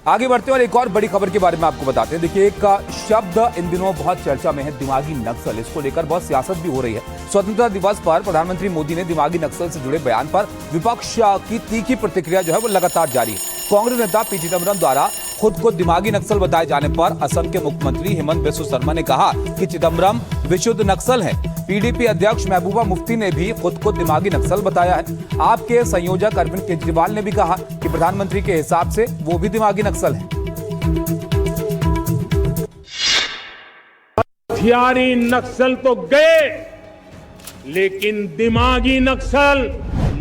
आगे बढ़ते हैं और एक और बड़ी खबर के बारे में आपको बताते हैं। देखिए, एक शब्द इन दिनों बहुत चर्चा में है, दिमागी नक्सल। इसको लेकर बहुत सियासत भी हो रही है। स्वतंत्रता दिवस पर प्रधानमंत्री मोदी ने दिमागी नक्सल से जुड़े बयान पर विपक्ष की तीखी प्रतिक्रिया जो है वो लगातार जारी है। कांग्रेस नेता पी चिदम्बरम द्वारा खुद को दिमागी नक्सल बताए जाने पर असम के मुख्यमंत्री हेमंत बिस्वा शर्मा ने कहा कि चिदम्बरम विशुद्ध नक्सल है। पीडीपी अध्यक्ष महबूबा मुफ्ती ने भी खुद को दिमागी नक्सल बताया है। आपके संयोजक अरविंद केजरीवाल ने भी कहा कि प्रधानमंत्री के हिसाब से वो भी दिमागी नक्सल है। हथियारी नक्सल तो गए, लेकिन दिमागी नक्सल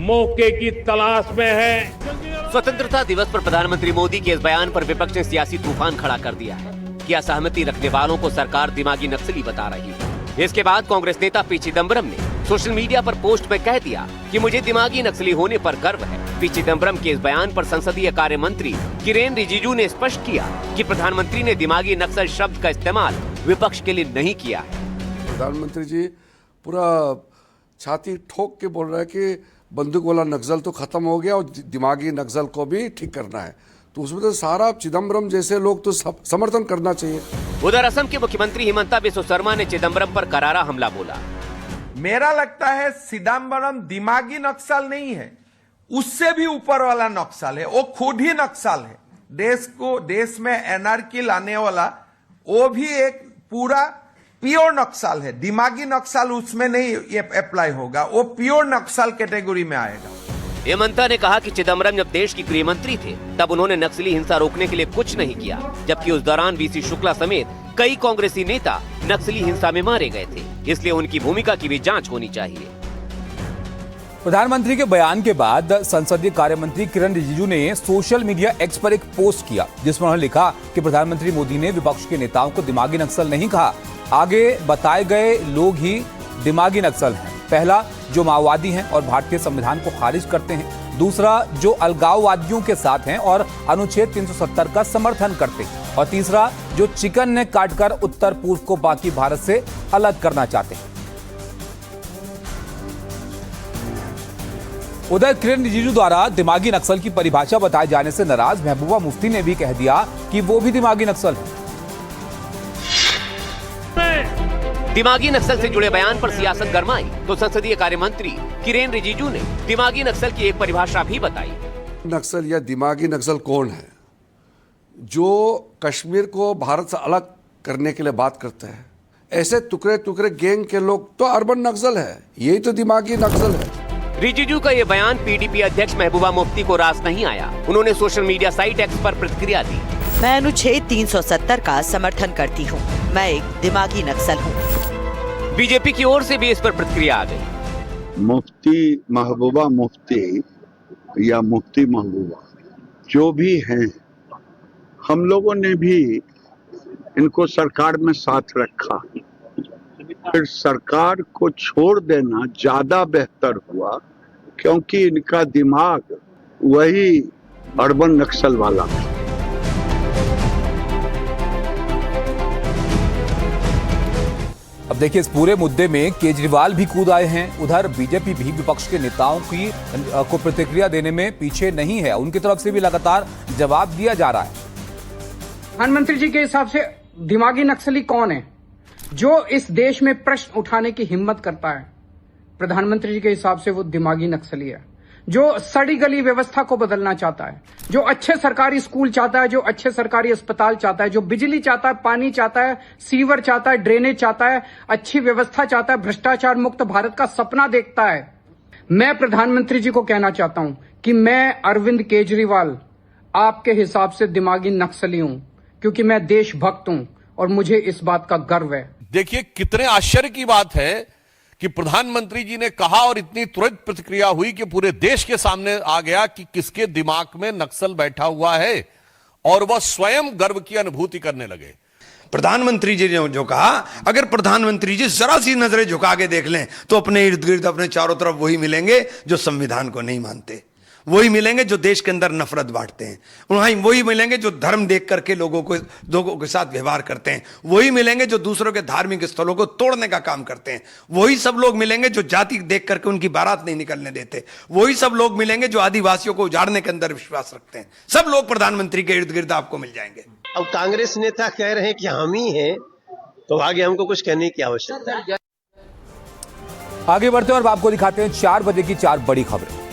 मौके की तलाश में है। स्वतंत्रता दिवस पर प्रधानमंत्री मोदी के इस बयान पर विपक्ष ने सियासी तूफान खड़ा कर दिया है कि असहमति रखने वालों को सरकार दिमागी नक्सली बता रही है। इसके बाद कांग्रेस नेता पी चिदम्बरम ने सोशल मीडिया पर पोस्ट में कह दिया कि मुझे दिमागी नक्सली होने पर गर्व है। पी चिदम्बरम के इस बयान पर संसदीय कार्य मंत्री किरेन रिजिजू ने स्पष्ट किया कि प्रधानमंत्री ने दिमागी नक्सल शब्द का इस्तेमाल विपक्ष के लिए नहीं किया है। प्रधानमंत्री जी पूरा छाती ठोक के बोल रहे हैं कि बंदूक वाला नक्सल तो खत्म हो गया और दिमागी नक्सल को भी ठीक करना है, तो उसमें तो सारा चिदम्बरम जैसे लोग तो समर्थन करना चाहिए। उधर असम के मुख्यमंत्री हिमंता बिस्वा शर्मा ने चिदम्बरम पर करारा हमला बोला। मेरा लगता है चिदम्बरम दिमागी नक्सल नहीं है, उससे भी ऊपर वाला नक्सल है। वो खुद ही नक्सल है। देश में एनार्की लाने वाला वो भी एक पूरा प्योर नक्सल है। दिमागी नक्सल उसमें नहीं ये अप्लाई होगा, वो प्योर नक्सल कैटेगरी में आएगा। हेमंता ने कहा कि चिदम्बरम जब देश की गृह मंत्री थे तब उन्होंने नक्सली हिंसा रोकने के लिए कुछ नहीं किया, जबकि उस दौरान वीसी शुक्ला समेत कई कांग्रेसी नेता नक्सली हिंसा में मारे गए थे। इसलिए उनकी भूमिका की भी जांच होनी चाहिए। प्रधानमंत्री के बयान के बाद संसदीय कार्य मंत्री किरेन रिजिजू ने सोशल मीडिया एक्स पर एक पोस्ट किया, जिसमें उन्होंने लिखा कि प्रधानमंत्री मोदी ने विपक्ष के नेताओं को दिमागी नक्सल नहीं कहा। आगे बताए गए लोग ही दिमागी नक्सल हैं। पहला, जो माओवादी हैं और भारतीय संविधान को खारिज करते हैं। दूसरा, जो अलगाववादियों के साथ हैं और अनुच्छेद 370 का समर्थन करते हैं। और तीसरा, जो चिकन ने काटकर उत्तर पूर्व को बाकी भारत से अलग करना चाहते हैं। उधर किरेन रिजिजू द्वारा दिमागी नक्सल की परिभाषा बताए जाने से नाराज महबूबा मुफ्ती ने भी कह दिया कि वो भी दिमागी नक्सल है। दिमागी नक्सल से जुड़े बयान पर सियासत गरमाई तो संसदीय कार्य मंत्री किरेन रिजिजू ने दिमागी नक्सल की एक परिभाषा भी बताई। नक्सल या दिमागी नक्सल कौन है? जो कश्मीर को भारत से अलग करने के लिए बात करते हैं, ऐसे टुकड़े टुकड़े गैंग के लोग तो अर्बन नक्सल है। यही तो दिमागी नक्सल है। रिजिजू का ये बयान पीडीपी अध्यक्ष महबूबा मुफ्ती को रास नहीं आया। उन्होंने सोशल मीडिया साइट एक्स पर प्रतिक्रिया दी। मैं अनुच्छेद 370 का समर्थन करती हूँ। मैं एक दिमागी नक्सल हूँ। बीजेपी की ओर से भी इस पर प्रतिक्रिया आ गई। मुफ्ती महबूबा मुफ्ती या मुफ्ती महबूबा जो भी हैं, हम लोगों ने भी इनको सरकार में साथ रखा, फिर सरकार को छोड़ देना ज्यादा बेहतर हुआ, क्योंकि इनका दिमाग वही अर्बन नक्सल वाला है। अब देखिए, इस पूरे मुद्दे में केजरीवाल भी कूद आए हैं। उधर बीजेपी भी विपक्ष के नेताओं को प्रतिक्रिया देने में पीछे नहीं है। उनकी तरफ से भी लगातार जवाब दिया जा रहा है। प्रधानमंत्री जी के हिसाब से दिमागी नक्सली कौन है? जो इस देश में प्रश्न उठाने की हिम्मत करता है, प्रधानमंत्री जी के हिसाब से वो दिमागी नक्सली है। जो सड़ी गली व्यवस्था को बदलना चाहता है, जो अच्छे सरकारी स्कूल चाहता है, जो अच्छे सरकारी अस्पताल चाहता है, जो बिजली चाहता है, पानी चाहता है, सीवर चाहता है, ड्रेनेज चाहता है, अच्छी व्यवस्था चाहता है, भ्रष्टाचार मुक्त भारत का सपना देखता है। मैं प्रधानमंत्री जी को कहना चाहता हूं कि मैं अरविंद केजरीवाल आपके हिसाब से दिमागी नक्सली हूं, क्योंकि मैं देशभक्त हूं और मुझे इस बात का गर्व है। देखिए, कितने आश्चर्य की बात है कि प्रधानमंत्री जी ने कहा और इतनी तुरंत प्रतिक्रिया हुई कि पूरे देश के सामने आ गया कि किसके दिमाग में नक्सल बैठा हुआ है और वह स्वयं गर्व की अनुभूति करने लगे। प्रधानमंत्री जी ने जो कहा, अगर प्रधानमंत्री जी जरा सी नजरें झुका के देख लें तो अपने इर्द गिर्द अपने चारों तरफ वही मिलेंगे जो संविधान को नहीं मानते। वही मिलेंगे जो देश के अंदर नफरत बांटते हैं, वही मिलेंगे जो धर्म देख करके लोगों के साथ व्यवहार करते हैं, वही मिलेंगे जो दूसरों के धार्मिक स्थलों को तोड़ने का काम करते हैं, वही सब लोग मिलेंगे जो जाति देख करके उनकी बारात नहीं निकलने देते, वही सब लोग मिलेंगे जो आदिवासियों को उजाड़ने के अंदर विश्वास रखते हैं। सब लोग प्रधानमंत्री के इर्द गिर्द आपको मिल जाएंगे। अब कांग्रेस नेता कह रहे हैं कि हम ही हैं, तो आगे हमको कुछ कहने की आवश्यकता है। आगे बढ़ते हैं और आपको दिखाते हैं 4 बजे की 4 बड़ी खबरें।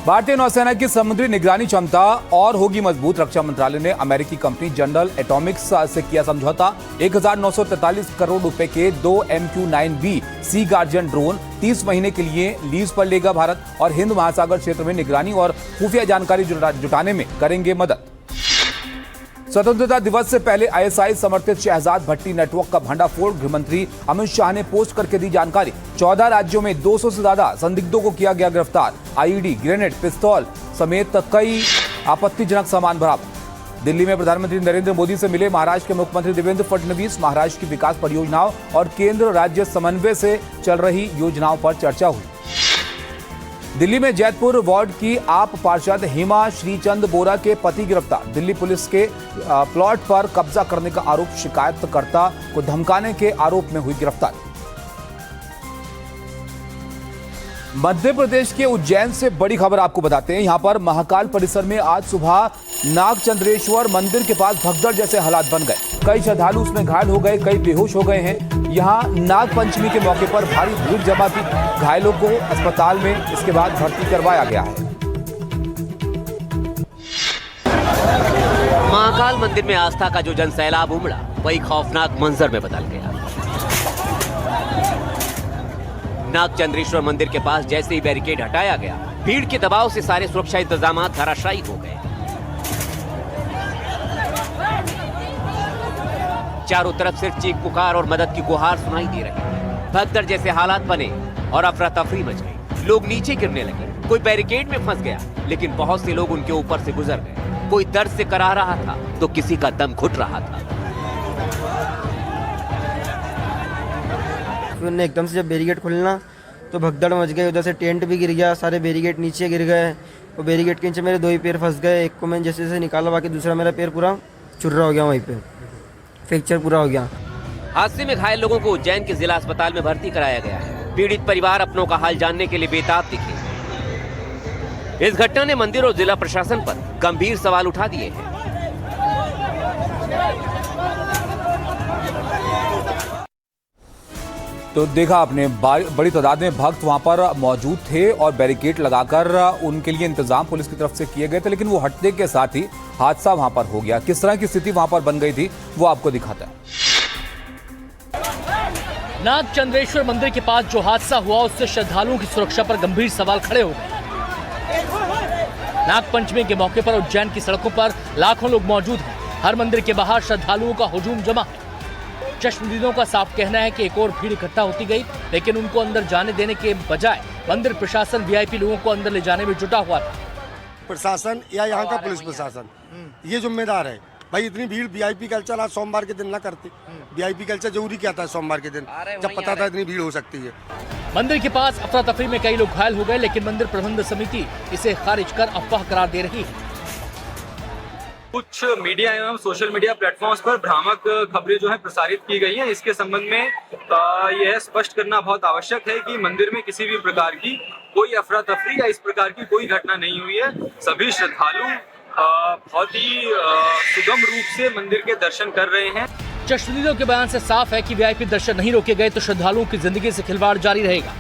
भारतीय नौसेना की समुद्री निगरानी क्षमता और होगी मजबूत। रक्षा मंत्रालय ने अमेरिकी कंपनी जनरल एटॉमिक्स से किया समझौता। 1943 करोड़ रुपए के 2 MQ-9B सी गार्जियन ड्रोन 30 महीने के लिए लीज पर लेगा भारत और हिंद महासागर क्षेत्र में निगरानी और खुफिया जानकारी जुटाने में करेंगे मदद। स्वतंत्रता दिवस से पहले ISI समर्थित शहजाद भट्टी नेटवर्क का भंडाफोड़ गृह मंत्री अमित शाह ने पोस्ट करके दी जानकारी। 14 राज्यों में 200 से ज्यादा संदिग्धों को किया गया गिरफ्तार। IED, ग्रेनेड, पिस्तौल समेत कई आपत्तिजनक सामान बरामद। दिल्ली में प्रधानमंत्री नरेंद्र मोदी से मिले महाराष्ट्र के मुख्यमंत्री देवेंद्र फडणवीस। महाराष्ट्र की विकास परियोजनाओं और केंद्र राज्य समन्वय से चल रही योजनाओं पर चर्चा हुई। दिल्ली में जैतपुर वार्ड की आप पार्षद हेमा श्रीचंद बोरा के पति गिरफ्तार। दिल्ली पुलिस के प्लॉट पर कब्जा करने का आरोप, शिकायतकर्ता को धमकाने के आरोप में हुई गिरफ्तारी। मध्य प्रदेश के उज्जैन से बड़ी खबर आपको बताते हैं। यहां पर महाकाल परिसर में आज सुबह नागचंद्रेश्वर मंदिर के पास भगदड़ जैसे हालात बन गए। कई श्रद्धालु उसमें घायल हो गए, कई बेहोश हो गए हैं। यहां नाग पंचमी के मौके पर भारी भीड़ जमा थी। घायलों को अस्पताल में इसके बाद भर्ती करवाया गया है। महाकाल मंदिर में आस्था का जो जनसैलाब उमड़ा, वही खौफनाक मंजर में बदल गया। नागचंद्रेश्वर मंदिर के पास जैसे ही बैरिकेड हटाया गया, भीड़ के दबाव से सारे सुरक्षा इंतजाम धराशायी हो गए। चारों तरफ सिर्फ चीख पुकार और मदद की गुहार सुनाई दे रही। भगदड़ जैसे हालात बने और अफरा तफरी मच गई। लोग नीचे गिरने लगे, कोई बैरिकेड में फंस गया, लेकिन बहुत से लोग उनके ऊपर से गुजर गए। कोई दर्द से कराह रहा था तो किसी का दम घुट रहा था। एकदम से जब बैरिकेड खुलना तो भगदड़ मच गई। उधर से टेंट भी गिर गया, सारे बैरिकेड नीचे गिर गए। वो बैरिकेड के नीचे मेरे 2 ही पैर फंस गए। एक को मैंने जैसे निकाला, बाकी दूसरा मेरा पैर पूरा चुर्रा हो गया, वहीं पे फ्रैक्चर पूरा हो गया। हादसे में घायल लोगों को उज्जैन के जिला अस्पताल में भर्ती कराया गया है। पीड़ित परिवार अपनों का हाल जानने के लिए बेताब दिखे। इस घटना ने मंदिर और जिला प्रशासन पर गंभीर सवाल उठा दिए हैं। तो देखा आपने, बड़ी तादाद में भक्त वहां पर मौजूद थे और बैरिकेड लगाकर उनके लिए इंतजाम पुलिस की तरफ से किए गए थे, लेकिन वो हटने के साथ ही हादसा वहां पर हो गया। किस तरह की स्थिति वहां पर बन गई थी वो आपको दिखाता है। नागचंद्रेश्वर मंदिर के पास जो हादसा हुआ, उससे श्रद्धालुओं की सुरक्षा पर गंभीर सवाल खड़े हो गए। नागपंचमी के मौके पर उज्जैन की सड़कों पर लाखों लोग मौजूद हैं। हर मंदिर के बाहर श्रद्धालुओं का हुजूम जमा है। चश्मदीदों का साफ कहना है कि एक और भीड़ इकट्ठा होती गई, लेकिन उनको अंदर जाने देने के बजाय मंदिर प्रशासन VIP लोगों को अंदर ले जाने में जुटा हुआ था। प्रशासन या यहाँ का पुलिस प्रशासन ये जिम्मेदार है। भाई इतनी भीड़, VIP कल्चर आज सोमवार के दिन ना करते। VIP कल्चर जरूरी क्या था सोमवार के दिन, जब पता था इतनी भीड़ हो सकती है। मंदिर के पास अफरा तफरी में कई लोग घायल हो गए, लेकिन मंदिर प्रबंध समिति इसे खारिज कर अफवाह करार दे रही है। कुछ मीडिया एवं सोशल मीडिया प्लेटफॉर्म्स पर भ्रामक खबरें जो है प्रसारित की गई हैं। इसके संबंध में यह स्पष्ट करना बहुत आवश्यक है कि मंदिर में किसी भी प्रकार की कोई अफरा तफरी या इस प्रकार की कोई घटना नहीं हुई है। सभी श्रद्धालु बहुत ही सुगम रूप से मंदिर के दर्शन कर रहे हैं। चश्मदीदों के बयान से साफ है कि VIP दर्शन नहीं रोके गए तो श्रद्धालुओं की जिंदगी से खिलवाड़ जारी रहेगा।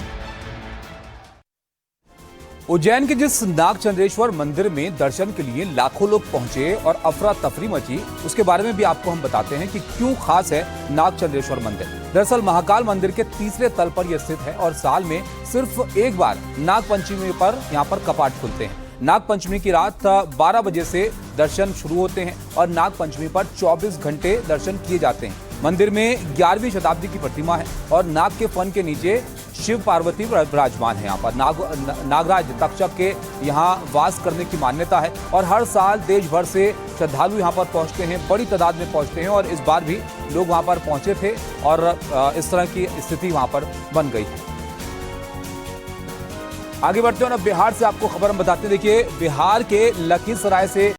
उज्जैन के जिस नागचंद्रेश्वर मंदिर में दर्शन के लिए लाखों लोग पहुंचे और अफरा तफरी मची, उसके बारे में भी आपको हम बताते हैं कि क्यों खास है नागचंद्रेश्वर मंदिर। दरअसल महाकाल मंदिर के 3रे तल पर यह स्थित है और साल में सिर्फ एक बार नागपंचमी पर यहाँ पर कपाट खुलते हैं। नागपंचमी की रात 12 बजे से दर्शन शुरू होते हैं और नागपंचमी पर 24 घंटे दर्शन किए जाते हैं। मंदिर में 11वीं शताब्दी की प्रतिमा है और नाग के फन के नीचे शिव पार्वती विराजमान है। यहाँ पर नागराज तक्षक के यहाँ वास करने की मान्यता है और हर साल देश भर से श्रद्धालु यहाँ पर पहुँचते हैं, बड़ी तादाद में पहुँचते हैं और इस बार भी लोग वहाँ पर पहुँचे थे और इस तरह की स्थिति वहाँ पर बन गई है। आगे बढ़ते हैं ना, बिहार से आपको खबर हम बताते हैं। देखिए, बिहार के लखीसराय से